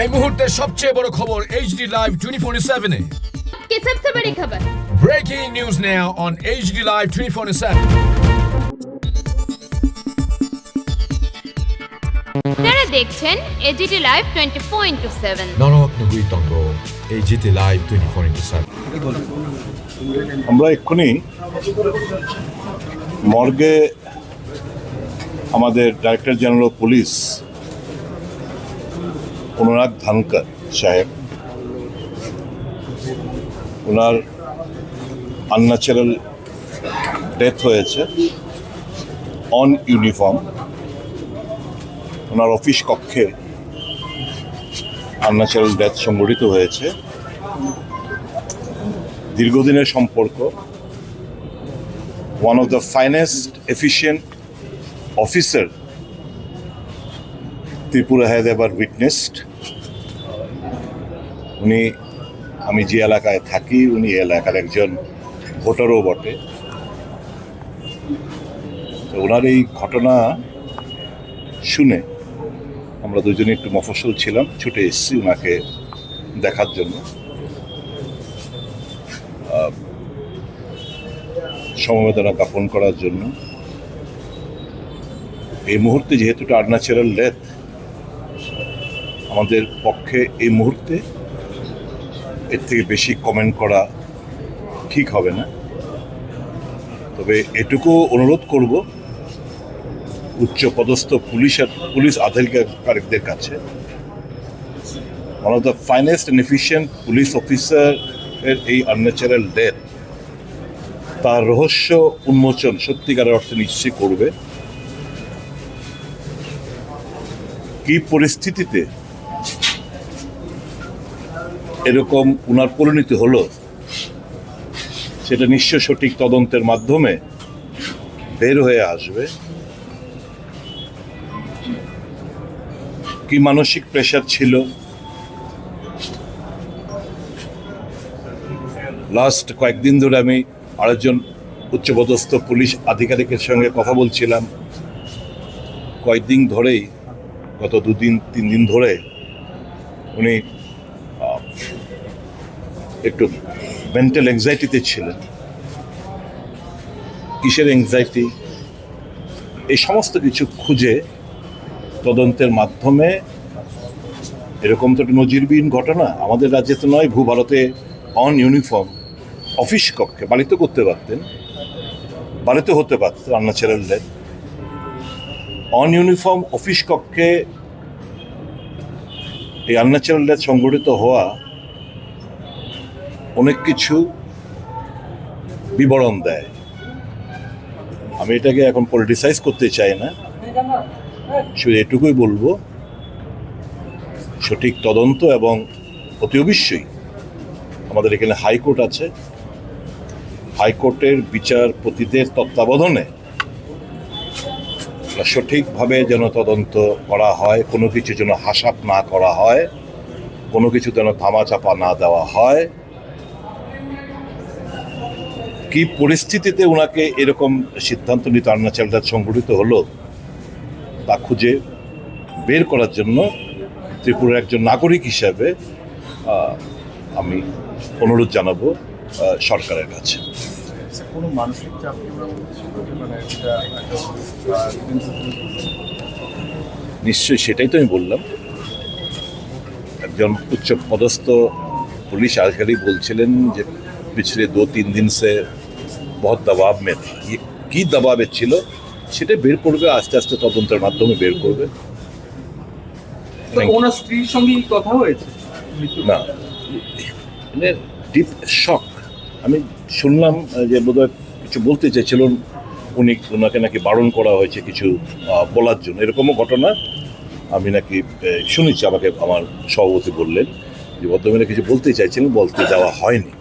এই মুহূর্তের সবচেয়ে বড় খবর HD Live 24/7 এ। की सबसे बड़ी खबर। Breaking news now on HD Live 24/7। আপনারা দেখছেন এজিডি লাইভ 24/7। নরকনগরী তঙ্গ HD Live 24/7। আমরা এক্ষুনি মর্গে আমাদের ডাইরেক্টর জেনারেল অফ পুলিশ অনুরাগ ধানকর সাহেব ওনার আনন্যাচারাল ডেথ হয়েছে অন ইউনিফর্ম। ওনার অফিস কক্ষে আনন্যাচারাল ডেথ সংঘটিত হয়েছে। দীর্ঘদিনের সম্পর্ক, one of the finest efficient officer Tripura has ever witnessed. উনি, আমি যে এলাকায় থাকি, উনি এলাকার একজন ভোটারও বটে। তো ওনার এই ঘটনা শুনে আমরা দুজনে একটু মফস্বল ছিলাম, ছুটে এসেছি ওনাকে দেখার জন্য। সমবেদনা জ্ঞাপন করার জন্য। এই মুহূর্তে যেহেতু এটা আনন্যাচারাল ডেথ, আমাদের পক্ষে এই মুহূর্তে এর থেকে বেশি কমেন্ট করা ঠিক হবে না। তবে এটুকু অনুরোধ করব উচ্চপদস্থ পুলিশ আধিকারিকদের কাছে, one of the finest and efficient police officer এর এই আনন্যাচারাল ডেথ, তার রহস্য উন্মোচন সত্যিকারের অর্থে নিশ্চয়ই করবে। কি পরিস্থিতিতে এরকম উনার পরিণতি হলো, সেটা নিশ্চয় সঠিক তদন্তের মাধ্যমে বের হয়ে আসবে। কি মানসিক প্রেশার ছিল, লাস্ট কয়েকদিন ধরে আমি আরেকজন উচ্চপদস্থ পুলিশ আধিকারিকের সঙ্গে কথা বলছিলাম। কয়েকদিন ধরেই, গত 2-3 দিন ধরে উনি একটু মেন্টাল অ্যাংজাইটিতে ছিলেন। কিসের অ্যাংজাইটি, এই সমস্ত কিছু খুঁজে তদন্তের মাধ্যমে, এরকম তো একটা নজিরবিহীন ঘটনা আমাদের রাজ্যে তো নয়, ভারতে অন ইউনিফর্ম অফিস কক্ষে বাড়িতে করতে পারতেন, বাড়িতে হতে পারত unnatural death. On uniform office কক্ষে এই আনন্যাচারাল ডেথ সংঘটিত হওয়া অনেক কিছু বিবরণ দেয়। আমি এটাকে এখন পলিটিসাইজ করতে চাই না, শুধু এটুকুই বলবো, সঠিক তদন্ত এবং অতি অবশ্যই আমাদের এখানে হাইকোর্ট আছে, হাইকোর্টের বিচারপতিদের তত্ত্বাবধানে সঠিকভাবে যেন তদন্ত করা হয়, কোনো কিছু যেন হাসাপ না করা হয়, কোনো কিছু যেন ধামাচাপা না দেওয়া হয়। কি পরিস্থিতিতে ওনাকে এরকম সিদ্ধান্ত নিতে আনন্যাচারাল ডেথ সংঘটিত হলো, তা খুঁজে বের করার জন্য ত্রিপুরার একজন নাগরিক হিসাবে আমি অনুরোধ জানাবো সরকারের কাছে। কোনো মানসিক চাপ নিশ্চয়ই, সেটাই তো আমি বললাম। একজন উচ্চ পদস্থ पुलिस अधिकारी বলছিলেন যে পিছলে 2-3 दिन से बहुत दबाव में था। ये কি দবাবে ছিল সেটা বের করবে, আস্তে আস্তে তদন্তের মাধ্যমে বের করবে। ওনার স্ত্রীর সঙ্গে কথা হয়েছে না, মানে ডিপ শক। আমি শুনলাম যে বোধহয় কিছু বলতে চাইছিলেন উনি, ওনাকে নাকি বারণ করা হয়েছে কিছু বলার জন্য, এরকমও ঘটনা আমি নাকি শুনেছি। আমাকে আমার সভাপতি বললেন যে ভদ্রমহিলা কিছু বলতে চাইছিলেন, বলতে দেওয়া হয়নি।